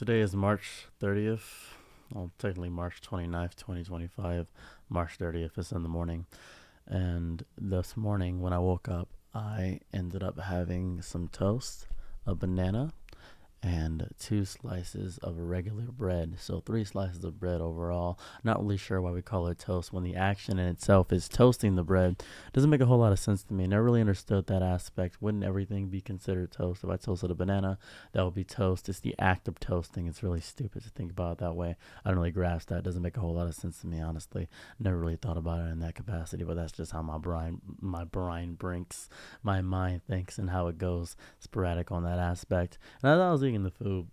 Today is March 30th. Well, technically March 29th, 2025. March 30th is in the morning. And this morning when I woke up, I ended up having some toast, a banana, and two slices of regular bread. So three slices of bread overall. Not really sure why we call it toast when the action in itself is toasting the bread. Doesn't make a whole lot of sense to me. Never really understood that aspect. Wouldn't everything be considered toast? If I toasted a banana, that would be toast. It's the act of toasting. It's really stupid to think about it that way. I don't really grasp that. It doesn't make a whole lot of sense to me, honestly. Never really thought about it in that capacity, but that's just how my brain brinks, my mind thinks, and how it goes sporadic on that aspect. And as I was eating the food,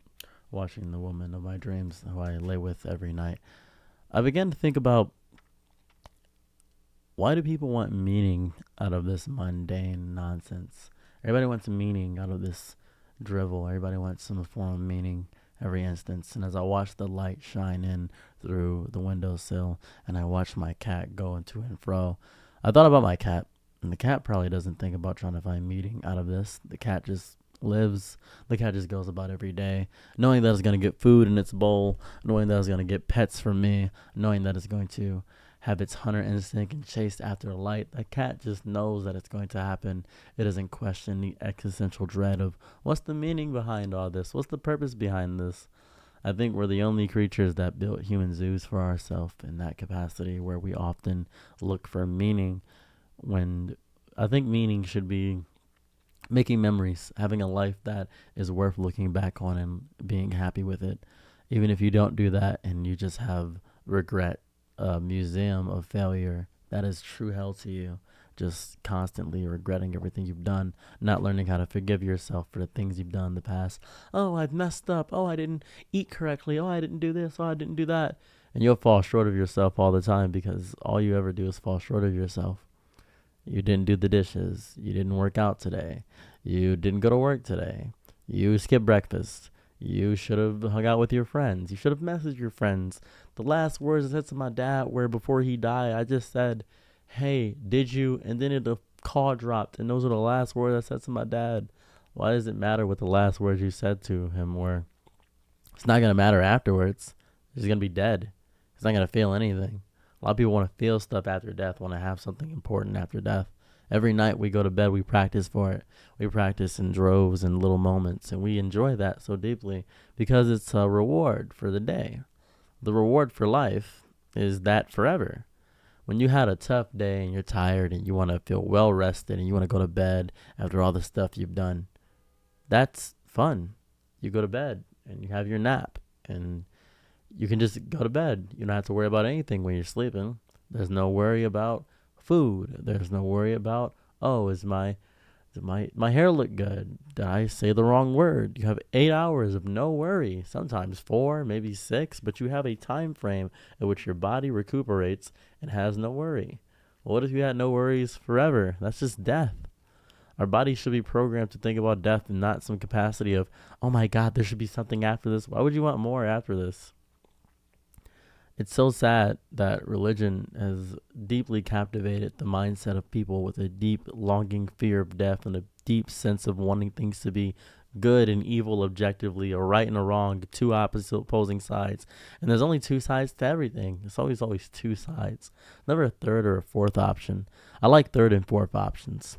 watching the woman of my dreams who I lay with every night, I began to think about, why do people want meaning out of this mundane nonsense? Everybody wants meaning out of this drivel. Everybody wants some form of meaning every instance. And as I watched the light shine in through the windowsill and I watched my cat go to and fro, I thought about my cat. And the cat probably doesn't think about trying to find meaning out of this. The cat just lives. The cat just goes about every day, knowing that it's going to get food in its bowl, knowing that it's going to get pets from me, knowing that it's going to have its hunter instinct and chase after the light. The cat just knows that it's going to happen. It doesn't question the existential dread of, what's the meaning behind all this? What's the purpose behind this? I think we're the only creatures that built human zoos for ourselves in that capacity, where we often look for meaning when I think meaning should be making memories, having a life that is worth looking back on and being happy with it. Even if you don't do that and you just have regret, a museum of failure, that is true hell to you. Just constantly regretting everything you've done, not learning how to forgive yourself for the things you've done in the past. Oh, I've messed up. Oh, I didn't eat correctly. Oh, I didn't do this. Oh, I didn't do that. And you'll fall short of yourself all the time because all you ever do is fall short of yourself. You didn't do the dishes. You didn't work out today. You didn't go to work today. You skipped breakfast. You should have hung out with your friends. You should have messaged your friends. The last words I said to my dad were, before he died, I just said, "Hey, did you?" And then the call dropped, and those were the last words I said to my dad. Why does it matter what the last words you said to him were? It's not going to matter afterwards. He's going to be dead. He's not going to feel anything. A lot of people want to feel stuff after death, want to have something important after death. Every night we go to bed, we practice for it. We practice in droves and little moments, and we enjoy that so deeply because it's a reward for the day. The reward for life is that forever. When you had a tough day and you're tired and you want to feel well rested and you want to go to bed after all the stuff you've done, that's fun. You go to bed and you have your nap and you can just go to bed. You don't have to worry about anything when you're sleeping. There's no worry about food. There's no worry about, oh, my hair look good? Did I say the wrong word? You have 8 hours of no worry, sometimes 4, maybe 6, but you have a time frame at which your body recuperates and has no worry. Well, what if you had no worries forever? That's just death. Our body should be programmed to think about death and not some capacity of, oh my God, there should be something after this. Why would you want more after this? It's so sad that religion has deeply captivated the mindset of people with a deep longing fear of death and a deep sense of wanting things to be good and evil objectively, or right and a wrong, two opposite opposing sides. And there's only two sides to everything. There's always two sides. Never a third or a fourth option. I like third and fourth options.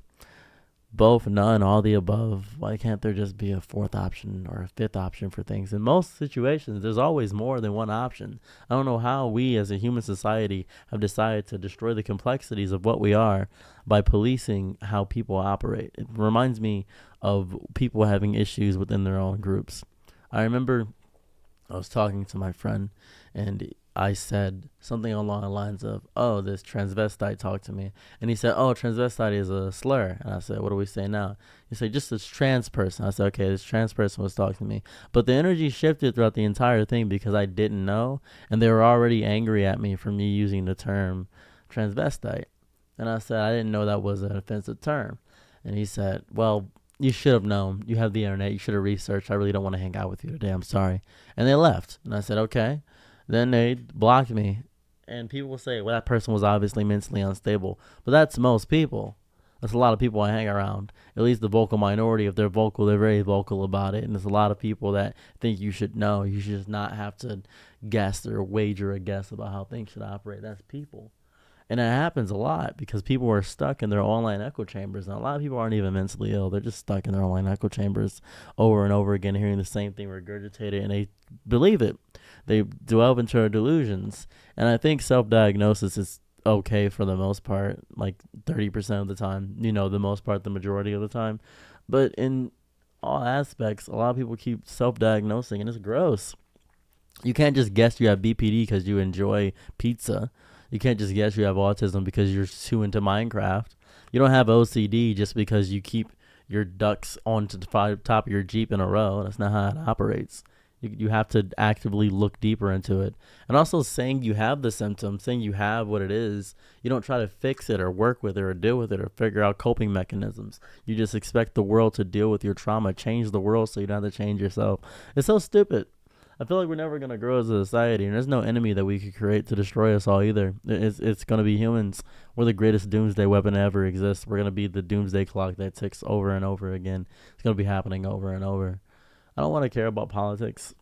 Both, none, all the above. Why can't there just be a fourth option or a fifth option for things? In most situations, there's always more than one option. I don't know how we as a human society have decided to destroy the complexities of what we are by policing how people operate. It reminds me of people having issues within their own groups. I remember I was talking to my friend and I said something along the lines of, oh, this transvestite talked to me. And he said, oh, transvestite is a slur. And I said, what do we say now? He said, just this trans person. I said, okay, this trans person was talking to me. But the energy shifted throughout the entire thing because I didn't know. And they were already angry at me for me using the term transvestite. And I said, I didn't know that was an offensive term. And he said, well, you should have known. You have the internet. You should have researched. I really don't want to hang out with you today. I'm sorry. And they left. And I said, okay. Then they blocked me. And people will say, well, that person was obviously mentally unstable. But that's most people. That's a lot of people I hang around. At least the vocal minority, if they're vocal, they're very vocal about it. And there's a lot of people that think you should know. You should just not have to guess or wager a guess about how things should operate. That's people. And it happens a lot because people are stuck in their online echo chambers. And a lot of people aren't even mentally ill. They're just stuck in their online echo chambers over and over again, hearing the same thing regurgitated, and they believe it. They delve into their delusions. And I think self-diagnosis is okay for the most part, like 30% of the time, the most part, the majority of the time. But in all aspects, a lot of people keep self-diagnosing, and it's gross. You can't just guess you have BPD because you enjoy pizza. You can't just guess you have autism because you're too into Minecraft. You don't have OCD just because you keep your ducks onto the top of your Jeep in a row. That's not how it operates. You have to actively look deeper into it. And also, saying you have the symptom, saying you have what it is, you don't try to fix it or work with it or deal with it or figure out coping mechanisms. You just expect the world to deal with your trauma, change the world so you don't have to change yourself. It's so stupid. I feel like we're never going to grow as a society, and there's no enemy that we could create to destroy us all either. It's going to be humans. We're the greatest doomsday weapon to ever exist. We're going to be the doomsday clock that ticks over and over again. It's going to be happening over and over. I don't want to care about politics.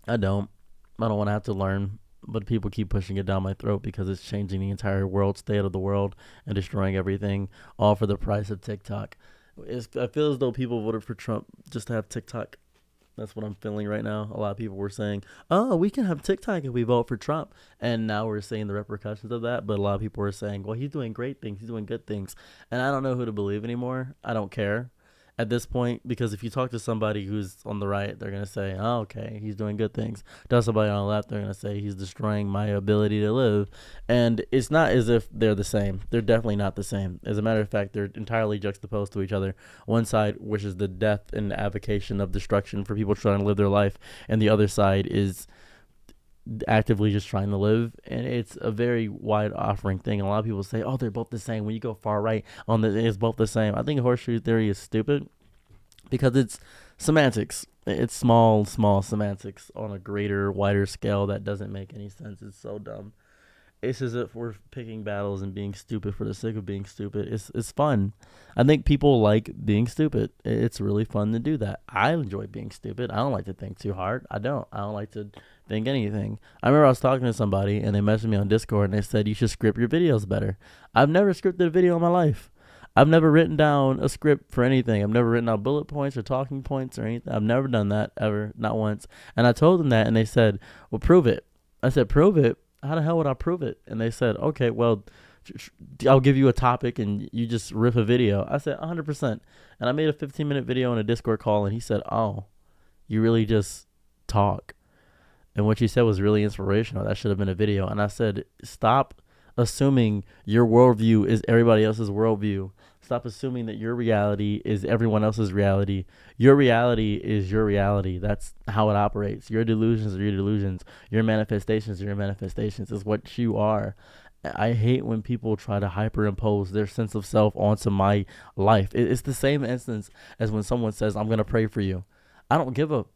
I don't want to have to learn, but people keep pushing it down my throat because it's changing the entire world, state of the world, and destroying everything, all for the price of TikTok. I feel as though people voted for Trump just to have TikTok. That's what I'm feeling right now. A lot of people were saying, oh, we can have TikTok if we vote for Trump. And now we're seeing the repercussions of that. But a lot of people were saying, well, he's doing great things. He's doing good things. And I don't know who to believe anymore. I don't care at this point, because if you talk to somebody who's on the right, they're going to say, oh, okay, he's doing good things. Tell somebody on the left, they're going to say he's destroying my ability to live. And it's not as if they're the same. They're definitely not the same. As a matter of fact, they're entirely juxtaposed to each other. One side wishes the death and avocation of destruction for people trying to live their life, and the other side is actively just trying to live. And it's a very wide offering thing. A lot of people say, oh, they're both the same. When you go far right on it's both the same. I think horseshoe theory is stupid because it's semantics. It's small semantics on a greater, wider scale that doesn't make any sense. It's so dumb. It's as if we're picking battles and being stupid for the sake of being stupid. It's fun. I think people like being stupid. It's really fun to do that. I enjoy being stupid. I don't like to think too hard. I don't like to think anything. I remember I was talking to somebody and they messaged me on Discord and they said, you should script your videos better. I've never scripted a video in my life. I've never written down a script for anything. I've never written out bullet points or talking points or anything. I've never done that ever, not once. And I told them that and they said, well, prove it. I said, prove it? How the hell would I prove it? And they said, okay, well, I'll give you a topic and you just riff a video. I said 100%. And I made a 15-minute video on a Discord call and he said, oh, you really just talk. And what you said was really inspirational. That should have been a video. And I said, stop assuming your worldview is everybody else's worldview. Stop assuming that your reality is everyone else's reality. Your reality is your reality. That's how it operates. Your delusions are your delusions. Your manifestations are your manifestations. It's what you are. I hate when people try to hyperimpose their sense of self onto my life. It's the same instance as when someone says, I'm going to pray for you. I don't give a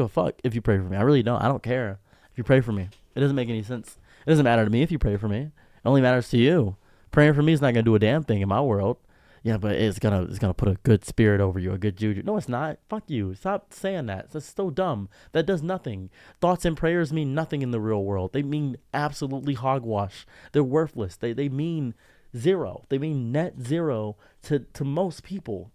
fuck if you pray for me. I really don't. I don't care if you pray for me. It doesn't make any sense. It doesn't matter to me if you pray for me. It only matters to you. Praying for me is not going to do a damn thing in my world. Yeah, but it's gonna put a good spirit over you, a good juju. No, it's not. Fuck you. Stop saying that. That's so dumb. That does nothing. Thoughts and prayers mean nothing in the real world. They mean absolutely hogwash. They're worthless. They mean zero. They mean net zero to most people.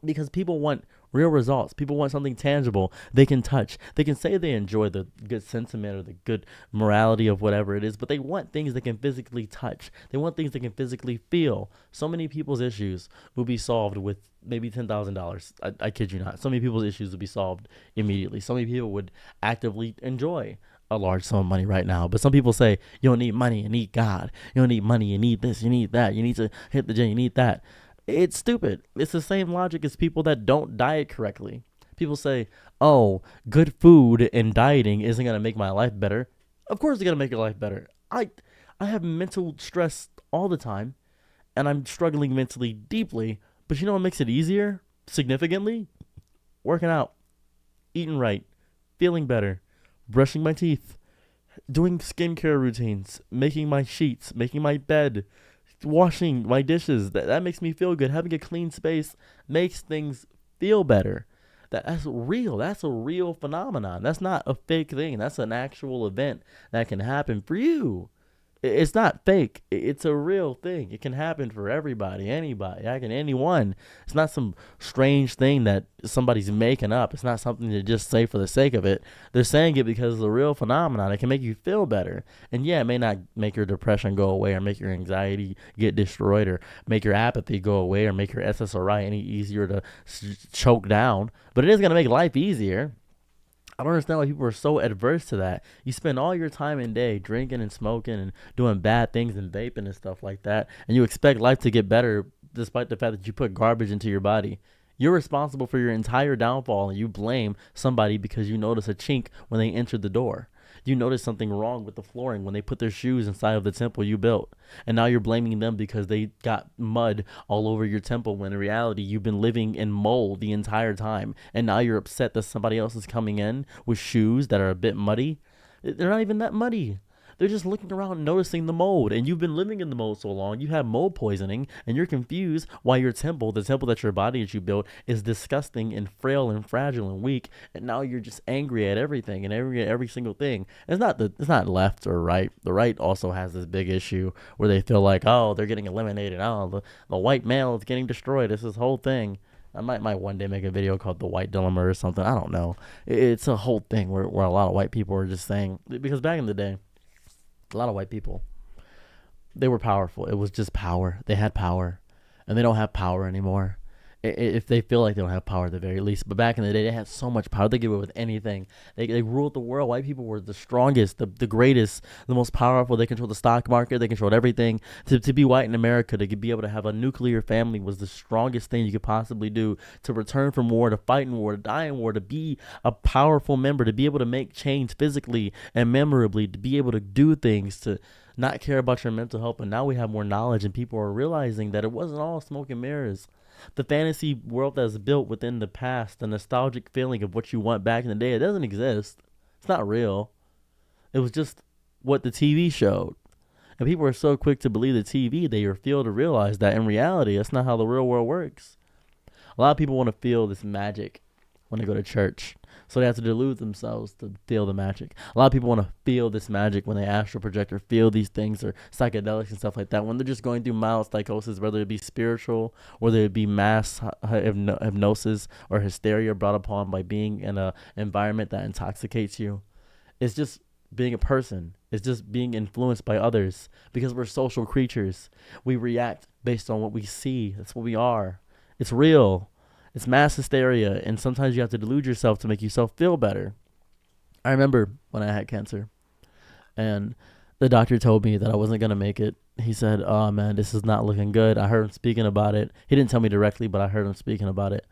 Because people want real results. People want something tangible they can touch. They can say they enjoy the good sentiment or the good morality of whatever it is, but they want things they can physically touch. They want things they can physically feel. So many people's issues will be solved with maybe $10,000. I kid you not. So many people's issues will be solved immediately. So many people would actively enjoy a large sum of money right now. But some people say, you don't need money, you need God. You don't need money, you need this, you need that. You need to hit the gym, you need that. It's stupid. It's the same logic as people that don't diet correctly. People say, oh, good food and dieting isn't going to make my life better. Of course it's going to make your life better. I have mental stress all the time, and I'm struggling mentally deeply. But you know what makes it easier? Significantly? Working out, eating right, feeling better, brushing my teeth, doing skincare routines, making my sheets, making my bed, washing my dishes, that makes me feel good. Having a clean space makes things feel better. That's real. That's a real phenomenon. That's not a fake thing. That's an actual event that can happen for you. It's not fake. It's a real thing. It can happen for everybody, anybody, anyone. It's not some strange thing that somebody's making up. It's not something to just say for the sake of it. They're saying it because it's a real phenomenon. It can make you feel better. And yeah, it may not make your depression go away or make your anxiety get destroyed or make your apathy go away or make your SSRI any easier to choke down, but it is going to make life easier. I don't understand why people are so adverse to that. You spend all your time and day drinking and smoking and doing bad things and vaping and stuff like that, and you expect life to get better despite the fact that you put garbage into your body. You're responsible for your entire downfall, and you blame somebody because you notice a chink when they entered the door. You notice something wrong with the flooring when they put their shoes inside of the temple you built. And now you're blaming them because they got mud all over your temple when in reality you've been living in mold the entire time. And now you're upset that somebody else is coming in with shoes that are a bit muddy. They're not even that muddy. They're just looking around noticing the mold. And you've been living in the mold so long, you have mold poisoning, and you're confused why your temple, the temple that your body that you built, is disgusting and frail and fragile and weak. And now you're just angry at everything and every single thing. And it's not left or right. The right also has this big issue where they feel like, oh, they're getting eliminated. Oh, the white male is getting destroyed. It's this whole thing. I might one day make a video called The White Dilemma or something. I don't know. It's a whole thing where a lot of white people are just saying, because back in the day, a lot of white people, they were powerful. It was just power. They had power, and they don't have power anymore. If they feel like they don't have power at the very least. But back in the day, they had so much power. They could do it with anything. They ruled the world. White people were the strongest, the greatest, the most powerful. They controlled the stock market. They controlled everything. To be white in America, to be able to have a nuclear family was the strongest thing you could possibly do. To return from war, to fight in war, to die in war, to be a powerful member, to be able to make change physically and memorably, to be able to do things, to not care about your mental health. But now we have more knowledge, and people are realizing that it wasn't all smoke and mirrors. The fantasy world that's built within the past, the nostalgic feeling of what you want back in the day, it doesn't exist. It's not real. It was just what the TV showed. And people are so quick to believe the TV, they fail to realize that in reality, that's not how the real world works. A lot of people want to feel this magic when they go to church. So they have to delude themselves to feel the magic. A lot of people want to feel this magic when they astral project or feel these things or psychedelics and stuff like that. When they're just going through mild psychosis, whether it be spiritual, whether it be mass hypnosis or hysteria brought upon by being in an environment that intoxicates you. It's just being a person. It's just being influenced by others because we're social creatures. We react based on what we see. That's what we are. It's real. It's mass hysteria, and sometimes you have to delude yourself to make yourself feel better. I remember when I had cancer, and the doctor told me that I wasn't going to make it. He said, oh, man, this is not looking good. I heard him speaking about it. He didn't tell me directly, but I heard him speaking about it.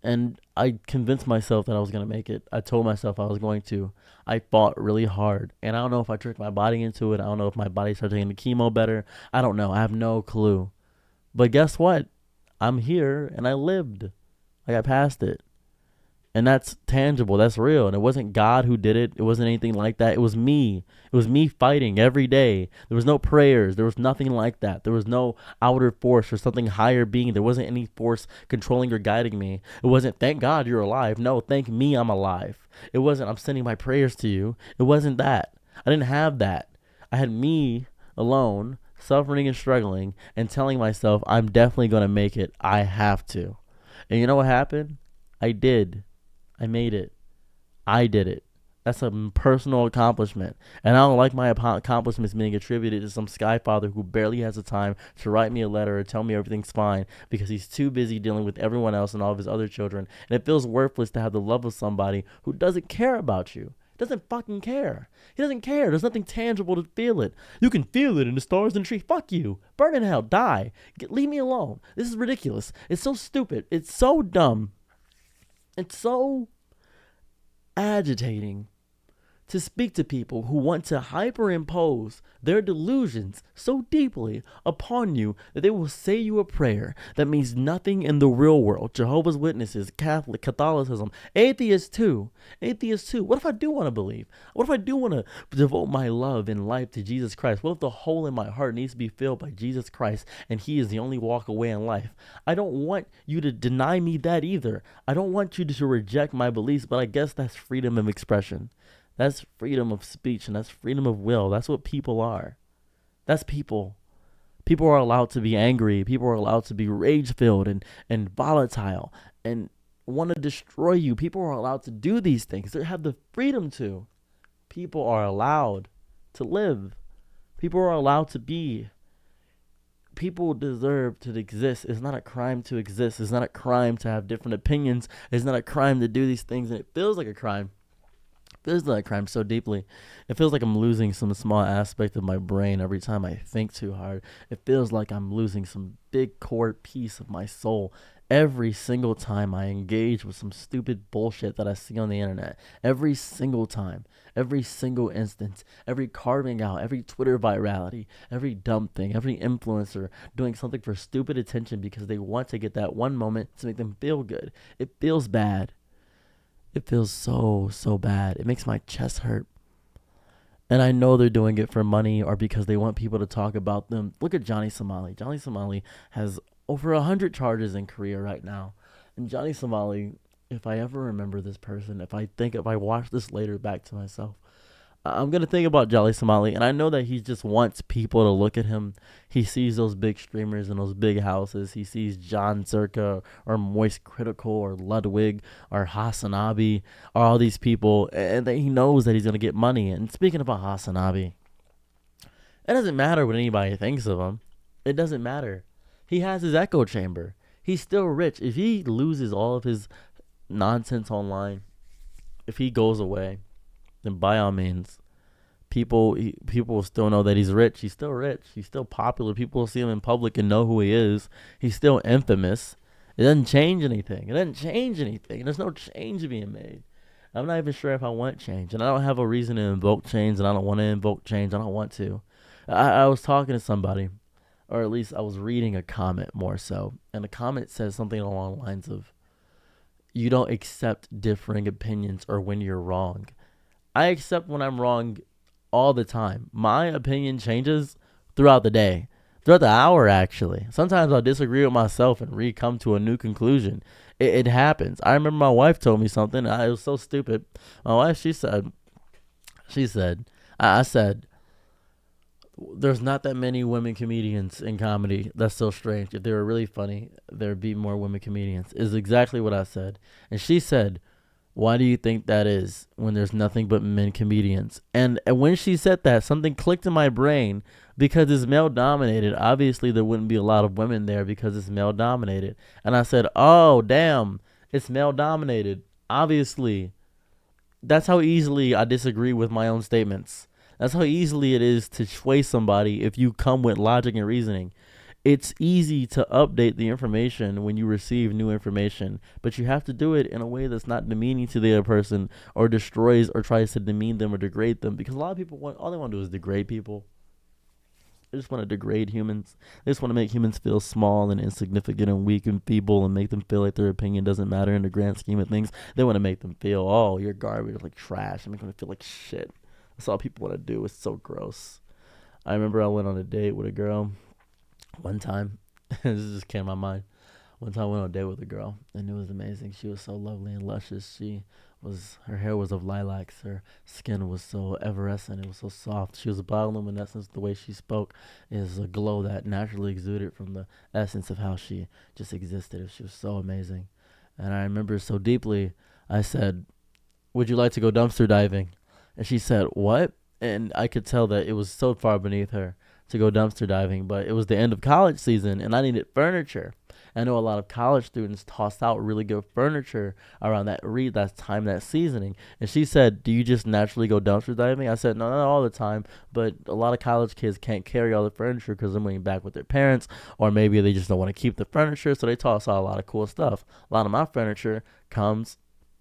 And I convinced myself that I was going to make it. I told myself I was going to. I fought really hard. And I don't know if I tricked my body into it. I don't know if my body started taking the chemo better. I don't know. I have no clue. But guess what? I'm here, and I lived. I got past it. And that's tangible. That's real. And it wasn't God who did it. It wasn't anything like that. It was me. It was me fighting every day. There was no prayers. There was nothing like that. There was no outer force or something higher being. There wasn't any force controlling or guiding me. It wasn't, thank God you're alive. No, thank me I'm alive. It wasn't, I'm sending my prayers to you. It wasn't that. I didn't have that. I had me alone, suffering and struggling, and telling myself, I'm definitely going to make it. I have to. And you know what happened? I did. I made it. I did it. That's a personal accomplishment. And I don't like my accomplishments being attributed to some sky father who barely has the time to write me a letter or tell me everything's fine because he's too busy dealing with everyone else and all of his other children. And it feels worthless to have the love of somebody who doesn't care about you. Doesn't fucking care. He doesn't care. There's nothing tangible to feel it. You can feel it in the stars and the tree. Fuck you. Burn in hell. Die. Leave me alone. This is ridiculous. It's so stupid. It's so dumb. It's so agitating to speak to people who want to hyperimpose their delusions so deeply upon you that they will say you a prayer that means nothing in the real world. Jehovah's Witnesses, Catholicism, atheists too. Atheists too. What if I do want to believe? What if I do want to devote my love and life to Jesus Christ? What if the hole in my heart needs to be filled by Jesus Christ and he is the only walk away in life? I don't want you to deny me that either. I don't want you to reject my beliefs, but I guess that's freedom of expression. That's freedom of speech and that's freedom of will. That's what people are. That's people. People are allowed to be angry. People are allowed to be rage-filled and volatile and want to destroy you. People are allowed to do these things. They have the freedom to. People are allowed to live. People are allowed to be. People deserve to exist. It's not a crime to exist. It's not a crime to have different opinions. It's not a crime to do these things, and it feels like a crime. Feels like crime so deeply. It feels like I'm losing some small aspect of my brain every time I think too hard. It feels like I'm losing some big core piece of my soul every single time I engage with some stupid bullshit that I see on the internet. Every single time, every single instance, every carving out, every Twitter virality, every dumb thing, every influencer doing something for stupid attention because they want to get that one moment to make them feel good. It feels bad. It feels so bad. It makes my chest hurt. And I know they're doing it for money or because they want people to talk about them. Look at Johnny Somali. Johnny Somali has over 100 charges in Korea right now. And Johnny Somali, if I ever remember this person, if I watch this later back to myself, I'm going to think about Jolly Somali, and I know that he just wants people to look at him. He sees those big streamers in those big houses. He sees John Zerka or Moist Critical or Ludwig or Hasanabi or all these people, and he knows that he's going to get money. And speaking about Hasanabi, it doesn't matter what anybody thinks of him. It doesn't matter. He has his echo chamber. He's still rich. If he loses all of his nonsense online, if he goes away, then by all means, people will still know that he's rich. He's still rich. He's still popular. People will see him in public and know who he is. He's still infamous. It doesn't change anything. There's no change being made. I'm not even sure if I want change. And I don't have a reason to invoke change, and I don't want to invoke change. I don't want to. I was talking to somebody, or at least I was reading a comment more so, and the comment says something along the lines of, you don't accept differing opinions or when you're wrong. I accept when I'm wrong all the time. My opinion changes throughout the day, throughout the hour, actually. Sometimes I'll disagree with myself and come to a new conclusion. It happens. I remember my wife told me something. It was so stupid. My wife, she said, I said, there's not that many women comedians in comedy. That's so strange. If they were really funny, there'd be more women comedians, is exactly what I said. And she said, why do you think that is when there's nothing but men comedians? And when she said that, something clicked in my brain because it's male dominated. Obviously, there wouldn't be a lot of women there because it's male dominated. And I said, oh, damn, it's male dominated. Obviously, that's how easily I disagree with my own statements. That's how easily it is to sway somebody if you come with logic and reasoning. It's easy to update the information when you receive new information, but you have to do it in a way that's not demeaning to the other person or destroys or tries to demean them or degrade them, because a lot of people all they want to do is degrade people. They just want to degrade humans. They just want to make humans feel small and insignificant and weak and feeble and make them feel like their opinion doesn't matter in the grand scheme of things. They want to make them feel, oh, you're garbage, like trash, and make them feel like shit. That's all people want to do. It's so gross. I remember I went on a date with a girl one time. This just came to my mind. One time I went on a date with a girl, and it was amazing. She was so lovely and luscious. Her hair was of lilacs. Her skin was so evanescent. It was so soft. She was bioluminescent. The way she spoke is a glow that naturally exuded from the essence of how she just existed. She was so amazing. And I remember so deeply, I said, would you like to go dumpster diving? And she said, what? And I could tell that it was so far beneath her to go dumpster diving, but it was the end of college season and I needed furniture. I know a lot of college students toss out really good furniture around that time, that seasoning. And she said, do you just naturally go dumpster diving? I said, no, not all the time, but a lot of college kids can't carry all the furniture because they're moving back with their parents, or maybe they just don't want to keep the furniture, so they toss out a lot of cool stuff. A lot of my furniture comes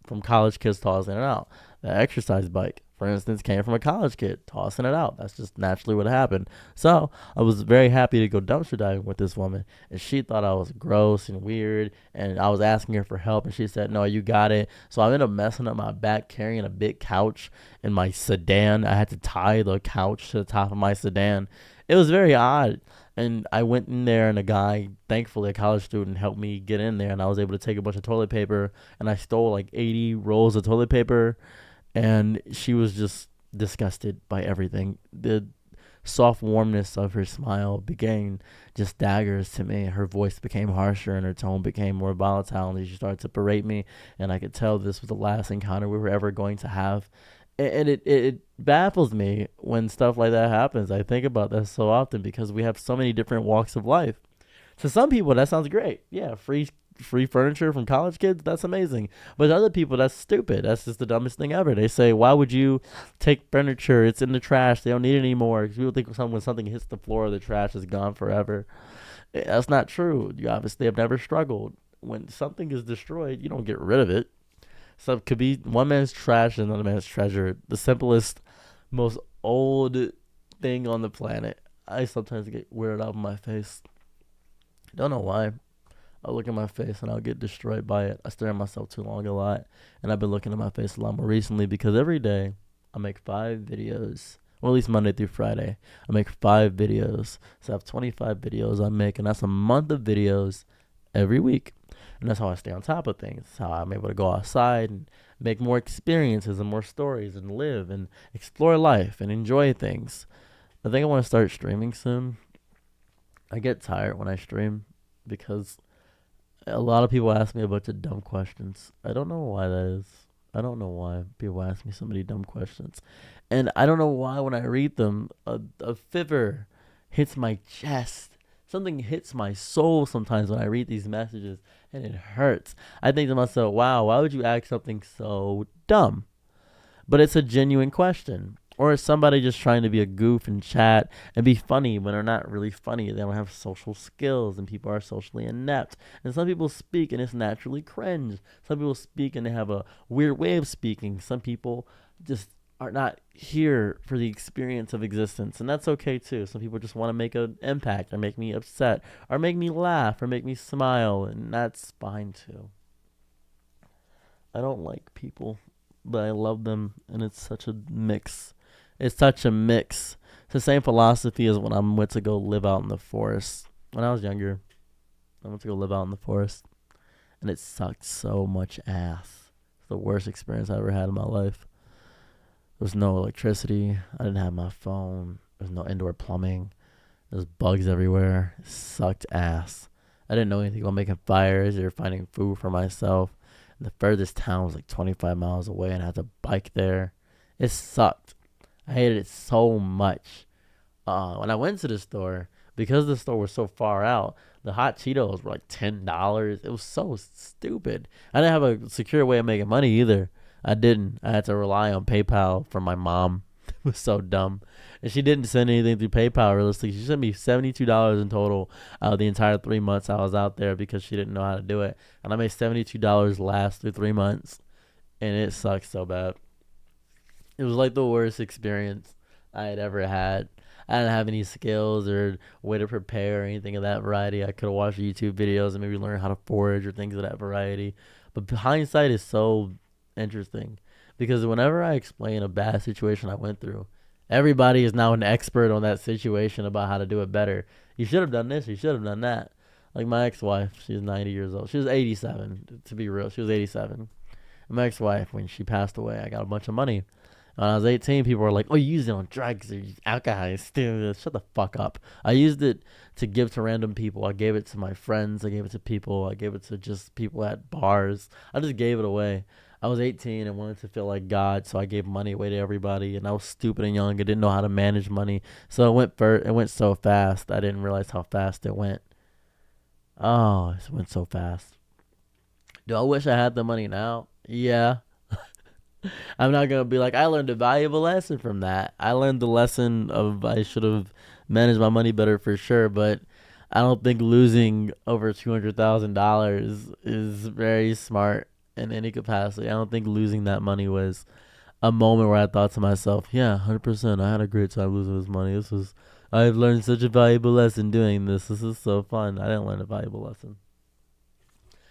from college kids tossing it out. The exercise bike for instance, came from a college kid tossing it out. That's just naturally what happened. So I was very happy to go dumpster diving with this woman, and she thought I was gross and weird, and I was asking her for help, and she said, "No, you got it." So I ended up messing up my back carrying a big couch in my sedan. I had to tie the couch to the top of my sedan. It was very odd. And I went in there, and a guy, thankfully a college student, helped me get in there, and I was able to take a bunch of toilet paper, and I stole like 80 rolls of toilet paper, and she was just disgusted by everything. The soft warmness of her smile became just daggers to me. Her voice became harsher, and her tone became more volatile, and she started to berate me, and I could tell this was the last encounter we were ever going to have. And it baffles me when stuff like that happens. I think about that so often because we have so many different walks of life. To some people, that sounds great. Yeah, free furniture from college kids, that's amazing. But to other people, that's stupid. That's just the dumbest thing ever. They say, why would you take furniture? It's in the trash. They don't need it anymore. Because people think when something hits the floor, the trash is gone forever. That's not true. You obviously have never struggled. When something is destroyed, you don't get rid of it. So it could be one man's trash and another man's treasure. The simplest, most old thing on the planet. I sometimes get weirded out in my face. Don't know why. I'll look at my face and I'll get destroyed by it. I stare at myself too long a lot. And I've been looking at my face a lot more recently because every day I make 5 videos. Well, at least Monday through Friday. I make 5 videos. So I have 25 videos I make. And that's a month of videos every week. And that's how I stay on top of things. That's how I'm able to go outside and make more experiences and more stories and live and explore life and enjoy things. I think I want to start streaming soon. I get tired when I stream because a lot of people ask me a bunch of dumb questions. I don't know why that is. I don't know why people ask me so many dumb questions. And I don't know why when I read them, a fever hits my chest. Something hits my soul sometimes when I read these messages, and it hurts. I think to myself, wow, why would you ask something so dumb? But it's a genuine question. Or is somebody just trying to be a goof and chat and be funny when they're not really funny? They don't have social skills, and people are socially inept. And some people speak and it's naturally cringe. Some people speak and they have a weird way of speaking. Some people just are not here for the experience of existence, and that's okay too. Some people just want to make an impact or make me upset or make me laugh or make me smile, and that's fine too. I don't like people, but I love them, and it's such a mix. It's such a mix. It's the same philosophy as when I went to go live out in the forest. When I was younger, I went to go live out in the forest, and it sucked so much ass. It's the worst experience I ever had in my life. There was no electricity. I didn't have my phone. There was no indoor plumbing. There's bugs everywhere. It sucked ass. I didn't know anything about making fires or finding food for myself. And the furthest town was like 25 miles away, and I had to bike there. It sucked. I hated it so much. When I went to the store, because the store was so far out, the hot Cheetos were like $10. It was so stupid. I didn't have a secure way of making money either. I didn't. I had to rely on PayPal from my mom. It was so dumb. And she didn't send anything through PayPal, realistically. She sent me $72 in total out of the entire 3 months I was out there because she didn't know how to do it. And I made $72 last through 3 months. And it sucked so bad. It was like the worst experience I had ever had. I didn't have any skills or way to prepare or anything of that variety. I could have watched YouTube videos and maybe learn how to forage or things of that variety. But hindsight is so interesting because whenever I explain a bad situation I went through, everybody is now an expert on that situation about how to do it better. You should have done this. You should have done that. Like my ex-wife, she's 90 years old. She was 87, to be real. She was 87. And my ex-wife, when she passed away, I got a bunch of money. When I was 18, people were like, oh, you used it on drugs or alcohol. Shut the fuck up. I used it to give to random people. I gave it to my friends. I gave it to people. I gave it to just people at bars. I just gave it away. I was 18 and wanted to feel like God, so I gave money away to everybody. And I was stupid and young. I didn't know how to manage money. So it went so fast. I didn't realize how fast it went. Oh, it went so fast. Do I wish I had the money now? Yeah. I'm not going to be like, I learned a valuable lesson from that. I learned the lesson of I should have managed my money better for sure, but I don't think losing over $200,000 is very smart in any capacity. I don't think losing that money was a moment where I thought to myself, yeah, 100%. I had a great time losing this money. I've learned such a valuable lesson doing this. This is so fun. I didn't learn a valuable lesson.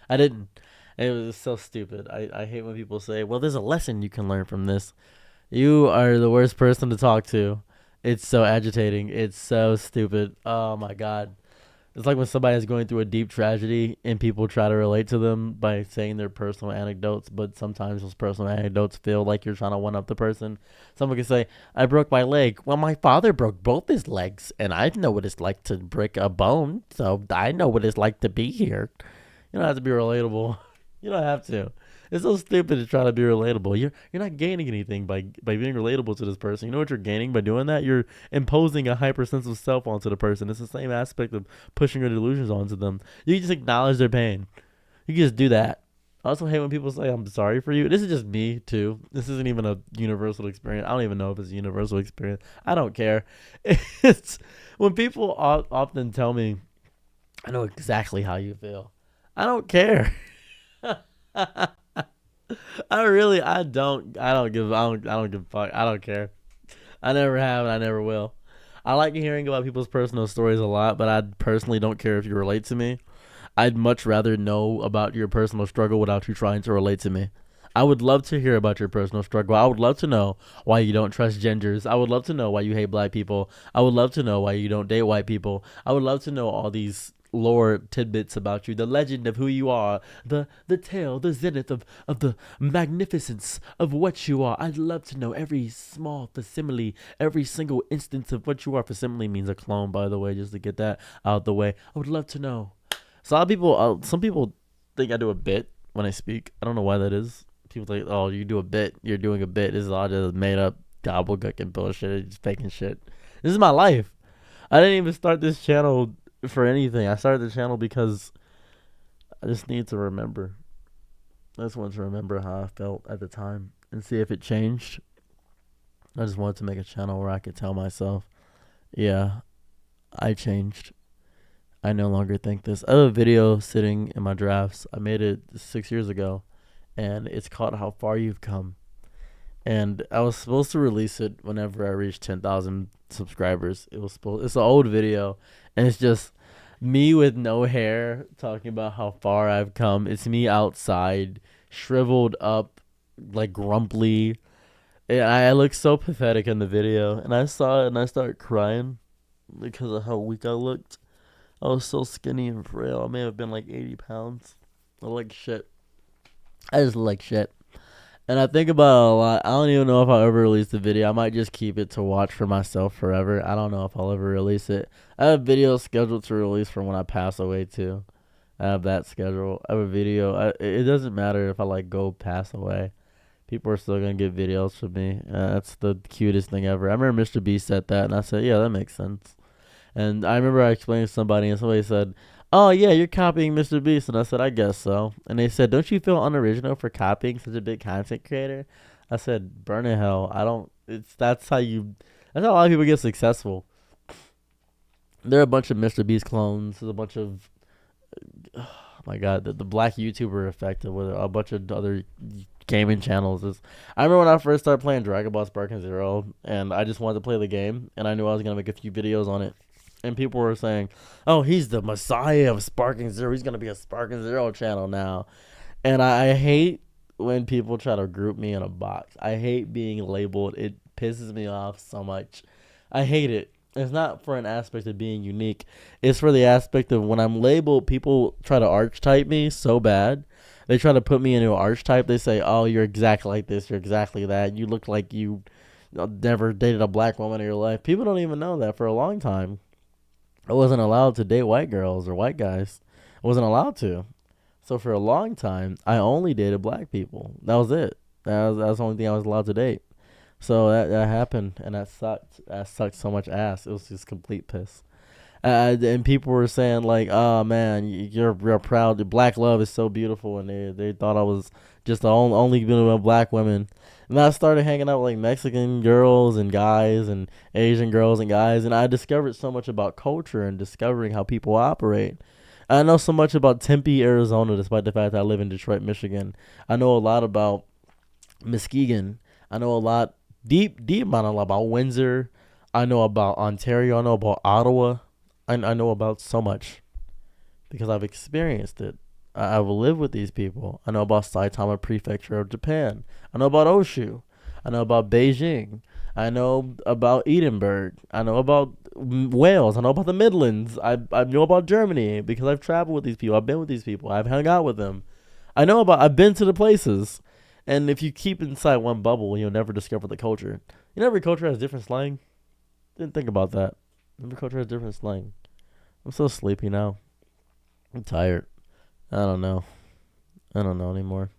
I didn't. It was so stupid. I hate when people say, well, there's a lesson you can learn from this. You are the worst person to talk to. It's so agitating. It's so stupid. Oh my God. It's like when somebody is going through a deep tragedy and people try to relate to them by saying their personal anecdotes, but sometimes those personal anecdotes feel like you're trying to one up the person. Someone can say, I broke my leg. Well, my father broke both his legs, and I know what it's like to break a bone, so I know what it's like to be here. You don't have to be relatable. You don't have to. It's so stupid to try to be relatable. You're not gaining anything by being relatable to this person. You know what you're gaining by doing that? You're imposing a hypersense of self onto the person. It's the same aspect of pushing your delusions onto them. You can just acknowledge their pain. You can just do that. I also hate when people say, I'm sorry for you. This is just me, too. This isn't even a universal experience. I don't even know if it's a universal experience. I don't care. It's when people often tell me, I know exactly how you feel. I don't care. I don't give a fuck. I don't care. I never have and I never will. I like hearing about people's personal stories a lot, but I personally don't care if you relate to me. I'd much rather know about your personal struggle without you trying to relate to me. I would love to hear about your personal struggle. I would love to know why you don't trust genders. I would love to know why you hate black people. I would love to know why you don't date white people. I would love to know all these lore tidbits about you, the legend of who you are, the tale, the zenith of the magnificence of what you are. I'd love to know every small facsimile, every single instance of what you are. Facsimile means a clone, by the way, just to get that out the way. I would love to know. Some people think I do a bit when I speak. I don't know why that is. People think, oh, you do a bit. You're doing a bit. This is all just made up gobbledygook and bullshit. Just faking shit. This is my life. I didn't even start this channel for anything. I started the channel because I just need to remember. I just wanted to remember how I felt at the time and see if it changed. I just wanted to make a channel where I could tell myself, yeah, I changed. I no longer think this. I have a video sitting in my drafts. I made it 6 years ago, and it's called How Far You've Come. And I was supposed to release it whenever I reached 10,000 subscribers. It's an old video, and it's just me with no hair talking about how far I've come. It's me outside, shriveled up, like grumpy. And I look so pathetic in the video, and I saw it and I started crying because of how weak I looked. I was so skinny and frail. I may have been like 80 pounds. I look like shit. I just look like shit. And I think about it a lot. I don't even know if I'll ever release the video. I might just keep it to watch for myself forever. I don't know if I'll ever release it. I have videos scheduled to release for when I pass away too. I have that schedule. I have a video. It doesn't matter if I like go pass away. People are still gonna get videos from me. That's the cutest thing ever. I remember Mr. B said that, and I said, yeah, that makes sense. And I remember I explained to somebody, and somebody said, oh, yeah, you're copying Mr. Beast. And I said, I guess so. And they said, don't you feel unoriginal for copying such a big content creator? I said, burn in hell. That's how a lot of people get successful. There are a bunch of Mr. Beast clones. There's a bunch of, oh my God, the black YouTuber effect with a bunch of other gaming channels. I remember when I first started playing Dragon Ball Sparking Zero, and I just wanted to play the game, and I knew I was going to make a few videos on it. And people were saying, oh, he's the messiah of Sparking Zero. He's going to be a Sparking Zero channel now. And I hate when people try to group me in a box. I hate being labeled. It pisses me off so much. I hate it. It's not for an aspect of being unique. It's for the aspect of when I'm labeled, people try to archetype me so bad. They try to put me into an archetype. They say, oh, you're exactly like this. You're exactly that. You look like you never dated a black woman in your life. People don't even know that for a long time. I wasn't allowed to date white girls or white guys. I wasn't allowed to. So for a long time, I only dated black people. That was it. That was the only thing I was allowed to date. So that happened, and that sucked. That sucked so much ass. It was just complete piss. And people were saying like, "Oh man, you're proud. Black love is so beautiful," and they thought I was just the only black women. And I started hanging out with like Mexican girls and guys and Asian girls and guys, and I discovered so much about culture and discovering how people operate. I know so much about Tempe, Arizona, despite the fact that I live in Detroit, Michigan. I know a lot about Muskegon. I know a lot, deep amount, a lot about Windsor. I know about Ontario. I know about Ottawa. I know about so much because I've experienced it. I've lived with these people. I know about Saitama Prefecture of Japan. I know about Oshu. I know about Beijing. I know about Edinburgh. I know about Wales. I know about the Midlands. I know about Germany because I've traveled with these people. I've been with these people. I've hung out with them. I've been to the places. And if you keep inside one bubble, you'll never discover the culture. You know, every culture has different slang. Didn't think about that. Every culture has different slang. I'm so sleepy now. I'm tired. I don't know. I don't know anymore.